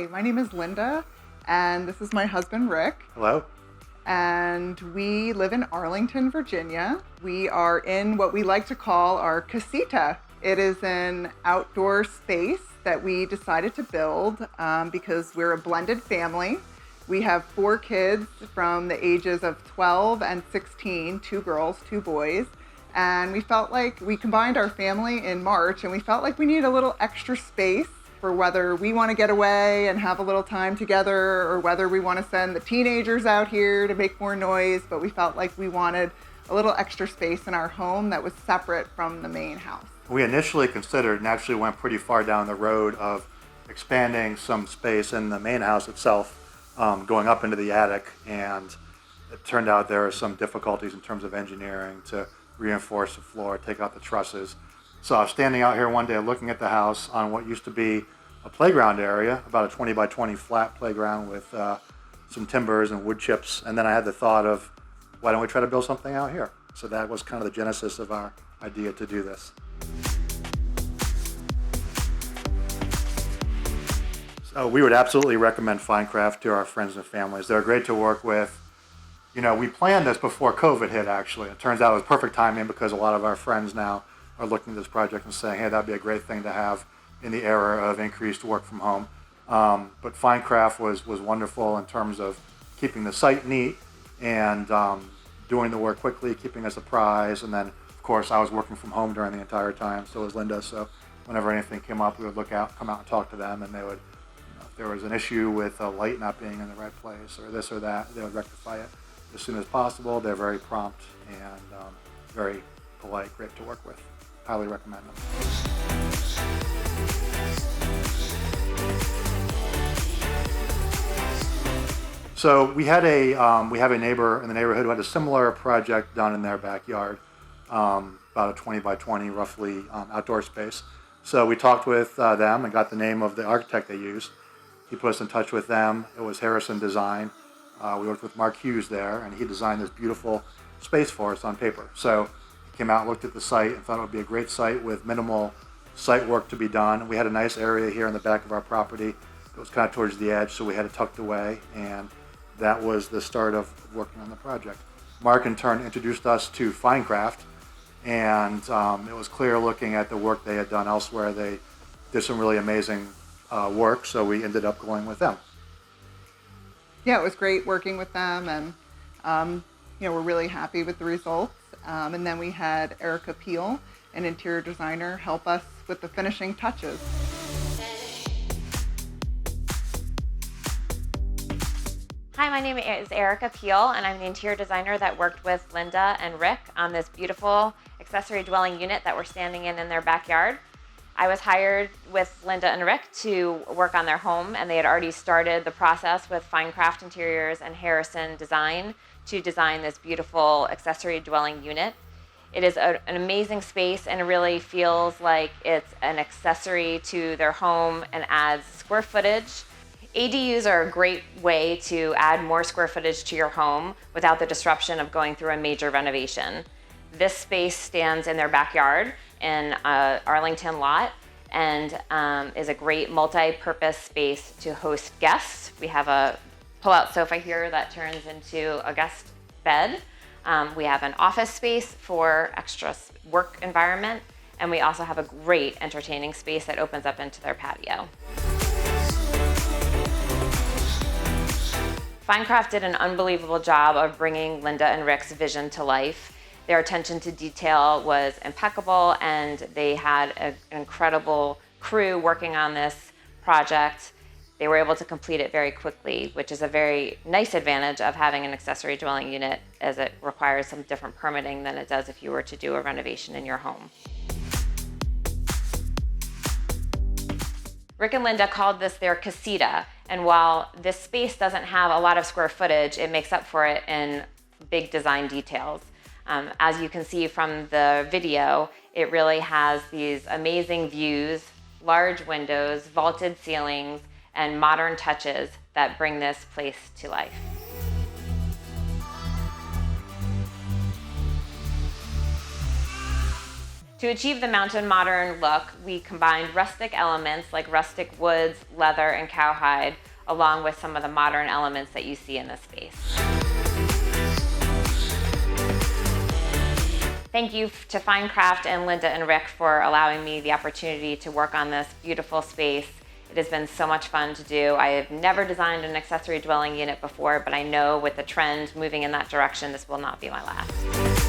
Hi, my name is Linda, and this is my husband, Rick. Hello. And we live in Arlington, Virginia. We are in what we like to call our casita. It is an outdoor space that we decided to build because we're a blended family. We have 4 kids from the ages of 12 and 16, 2 girls, 2 boys. And we felt like we combined our family in March, and we felt like we needed a little extra space for whether we want to get away and have a little time together or whether we want to send the teenagers out here to make more noise. But we felt like we wanted a little extra space in our home that was separate from the main house. We initially considered and actually went pretty far down the road of expanding some space in the main house itself, going up into the attic, and it turned out there are some difficulties in terms of engineering to reinforce the floor, take out the trusses. So I was standing out here one day looking at the house on what used to be a playground area, about a 20 by 20 flat playground with some timbers and wood chips. And then I had the thought of, why don't we try to build something out here? So that was kind of the genesis of our idea to do this. So we would absolutely recommend FineCraft to our friends and families. They're great to work with. You know, we planned this before COVID hit, actually. It turns out it was perfect timing because a lot of our friends now are looking at this project and saying, hey, that'd be a great thing to have in the era of increased work from home. But FineCraft was wonderful in terms of keeping the site neat and doing the work quickly, keeping us apprised. And then, of course, I was working from home during the entire time, so was Linda. So whenever anything came up, we would come out and talk to them, and they would, if there was an issue with a light not being in the right place or this or that, they would rectify it as soon as possible. They're very prompt and very polite, great to work with. Highly recommend them. So we have a neighbor in the neighborhood who had a similar project done in their backyard, about a 20 by 20 roughly outdoor space. So we talked with them and got the name of the architect they used. He put us in touch with them. It was Harrison Design. We worked with Mark Hughes there, and he designed this beautiful space for us on paper. So he came out, looked at the site, and thought it would be a great site with minimal site work to be done. We had a nice area here in the back of our property that was kind of towards the edge, so we had it tucked away, and that was the start of working on the project. Mark, in turn, introduced us to FineCraft, and it was clear looking at the work they had done elsewhere. They did some really amazing work, so we ended up going with them. Yeah, it was great working with them, and we're really happy with the results. And then we had Erica Peale, an interior designer, help us with the finishing touches. Hi, my name is Erica Peale, and I'm the interior designer that worked with Linda and Rick on this beautiful accessory dwelling unit that we're standing in their backyard. I was hired with Linda and Rick to work on their home, and they had already started the process with FineCraft Interiors and Harrison Design to design this beautiful accessory dwelling unit. It is an amazing space and it really feels like it's an accessory to their home and adds square footage. ADUs are a great way to add more square footage to your home without the disruption of going through a major renovation. This space stands in their backyard in Arlington lot and is a great multi-purpose space to host guests. We have a pull-out sofa here that turns into a guest bed. We have an office space for extra work environment, and we also have a great entertaining space that opens up into their patio. FineCraft did an unbelievable job of bringing Linda and Rick's vision to life. Their attention to detail was impeccable, and they had an incredible crew working on this project. They were able to complete it very quickly, which is a very nice advantage of having an accessory dwelling unit, as it requires some different permitting than it does if you were to do a renovation in your home. Rick and Linda called this their casita, and while this space doesn't have a lot of square footage, it makes up for it in big design details. As you can see from the video, it really has these amazing views, large windows, vaulted ceilings, and modern touches that bring this place to life. To achieve the mountain modern look, we combined rustic elements like rustic woods, leather, and cowhide, along with some of the modern elements that you see in this space. Thank you to FineCraft and Linda and Rick for allowing me the opportunity to work on this beautiful space. It has been so much fun to do. I have never designed an accessory dwelling unit before, but I know with the trend moving in that direction, this will not be my last.